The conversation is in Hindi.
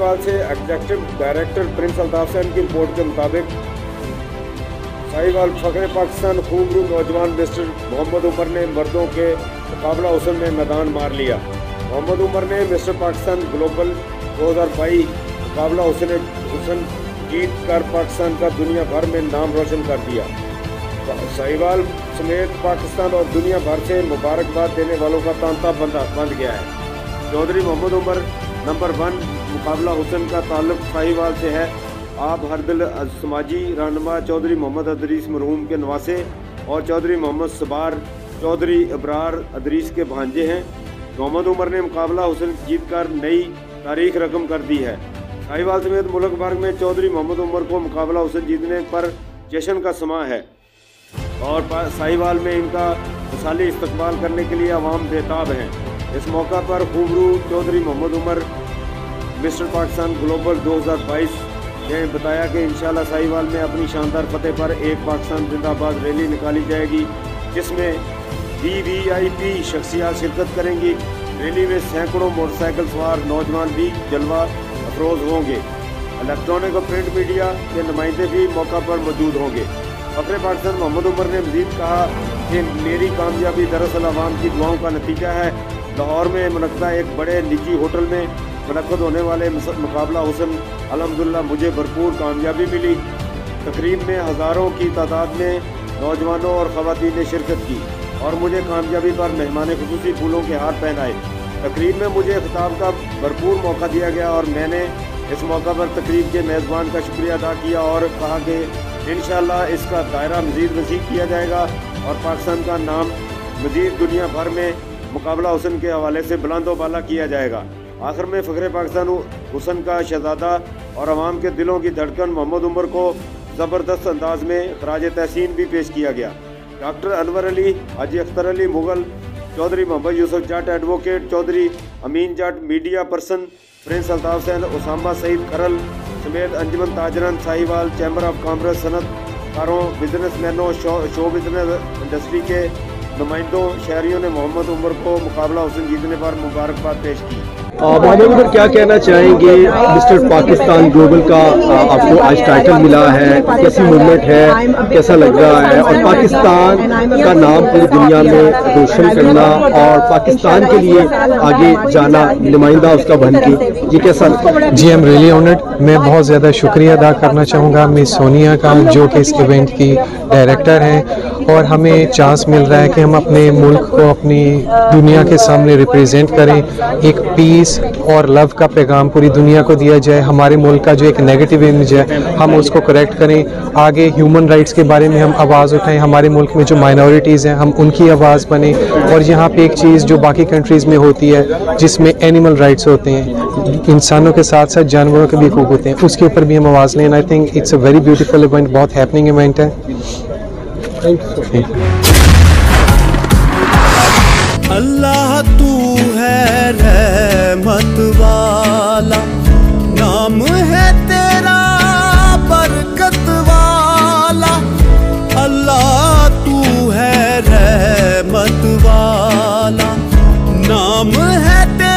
साहिवाल से executive director Prince Altaf Hussain की रिपोर्ट के मुताबिक साहिवाल फखरे पाकिस्तान खूबरू नौजवान मिस्टर मोहम्मद उमर ने मर्दों के मुकाबला हुसन में मैदान मार लिया। मोहम्मद उमर ने मिस्टर पाकिस्तान ग्लोबल 2022 मुकाबला हुसन जीत कर पाकिस्तान का दुनिया भर में नाम रोशन कर दिया। साहिवाल समेत पाकिस्तान और दुनिया भर से मुबारकबाद देने वालों का तांता बंध गया है। चौधरी मोहम्मद उमर नंबर 1 मुकाबला हुसन का ताल्लुक साहिवाल से है। आप हर दिल समाजी रहनुमा चौधरी मोहम्मद अदरीस मरहूम के नवासे और चौधरी मोहम्मद सबार चौधरी अबरार अदरीस के भांजे हैं। मोहम्मद उमर ने मुकाबला हुसन जीत कर नई तारीख रकम कर दी है। साहिवाल समेत मुल्क भर में चौधरी मोहम्मद उमर को मुकाबला हुसन जीतने पर जश्न का समा है और साहिवाल में इनका मिसाली इस्तकबाल करने के लिए अवाम बेताब हैं। इस मौका पर खूबरू चौधरी मोहम्मद उमर मिस्टर पाकिस्तान ग्लोबल 2022 ने बताया कि इंशाल्लाह साहिवाल में अपनी शानदार फतेह पर एक पाकिस्तान जिंदाबाद रैली निकाली जाएगी, जिसमें VVIP शख्सियात शिरकत करेंगी। रैली में सैकड़ों मोटरसाइकिल सवार नौजवान भी जलवा अफरोज होंगे। इलेक्ट्रॉनिक और प्रिंट मीडिया के नुमाइंदे भी मौका पर मौजूद होंगे। फखरे पाकिस्तान मोहम्मद उमर ने मज़ीद कहा कि मेरी कामयाबी दरअसल आवाम की दुआओं का नतीजा है। लाहौर में मुनक़दा एक बड़े निजी होटल में मुनक़द होने वाले मुकाबला हुसन अल्हम्दुलिल्लाह मुझे भरपूर कामयाबी मिली। तकरीब में हज़ारों की तादाद में नौजवानों और ख़वातीन ने शिरकत की और मुझे कामयाबी पर मेहमान खुसूसी फूलों के हार पहनाए। तकरीब में मुझे खिताब का भरपूर मौका दिया गया और मैंने इस मौका पर तकरीब के मेज़बान का शुक्रिया अदा किया और कहा कि इंशाअल्लाह इसका दायरा मज़ीद वसी किया जाएगा और पाकिस्तान का नाम मज़ीद दुनिया भर में मुकाबला हुसन के हवाले से बुलंदो बाला किया जाएगा। आखिर में फ़खरे पाकिस्तान हुसन का शहज़ादा और अवाम के दिलों की धड़कन मोहम्मद उमर को ज़बरदस्त अंदाज में खराज तहसीन भी पेश किया गया। Doctor Anwar Ali, Haji Akhtar Ali Mughal, Chaudhry Mohammad Yusuf Jat advocate, Chaudhry Amin Jat media person, prince Altaf Hussain, Usama Saeed Kharal समेत Anjuman Tajiran Sahiwal, chamber of commerce, सनतकारों, बिजनेसमैनों, शो बिजनेस इंडस्ट्री के नुमाइंदों, शहरियों ने मोहम्मद उमर को मुकाबला हुसन जीतने पर मुबारकबाद पेश की। मोहम्मद उमर क्या कहना चाहेंगे? मिस्टर पाकिस्तान ग्लोबल का आपको आज टाइटल मिला है, कैसी मूवमेंट है, कैसा लग रहा है और पाकिस्तान का नाम पूरी दुनिया में रोशन करना और पाकिस्तान के लिए आगे जाना नुमाइंदा उसका बन के, ये कैसा? जी आई एम रियली ऑनर्ड। मैं बहुत ज़्यादा शुक्रिया अदा करना चाहूँगा मिस सोनिया का, जो कि इस इवेंट की डायरेक्टर हैं और हमें चांस मिल रहा है कि हम अपने मुल्क को अपनी दुनिया के सामने रिप्रेजेंट करें। एक पीस और लव का पैगाम पूरी दुनिया को दिया जाए। हमारे मुल्क का जो एक नेगेटिव इमेज है हम उसको करेक्ट करें। आगे ह्यूमन राइट्स के बारे में हम आवाज़ उठाएं। हमारे मुल्क में जो माइनॉरिटीज़ हैं हम उनकी आवाज़ बने। और यहाँ पे एक चीज़ जो बाकी कंट्रीज़ में होती है जिसमें एनिमल राइट्स होते हैं, इंसानों के साथ साथ जानवरों के भी हकूक़ होते हैं, उसके ऊपर भी हम आवाज़ लें। I think it's a very beautiful event, बहुत हैपनिंग इवेंट है। अल्लाह तू है रहमत वाला, नाम है तेरा बरकत वाला। अल्लाह तू है रहमत वाला, नाम है तेरा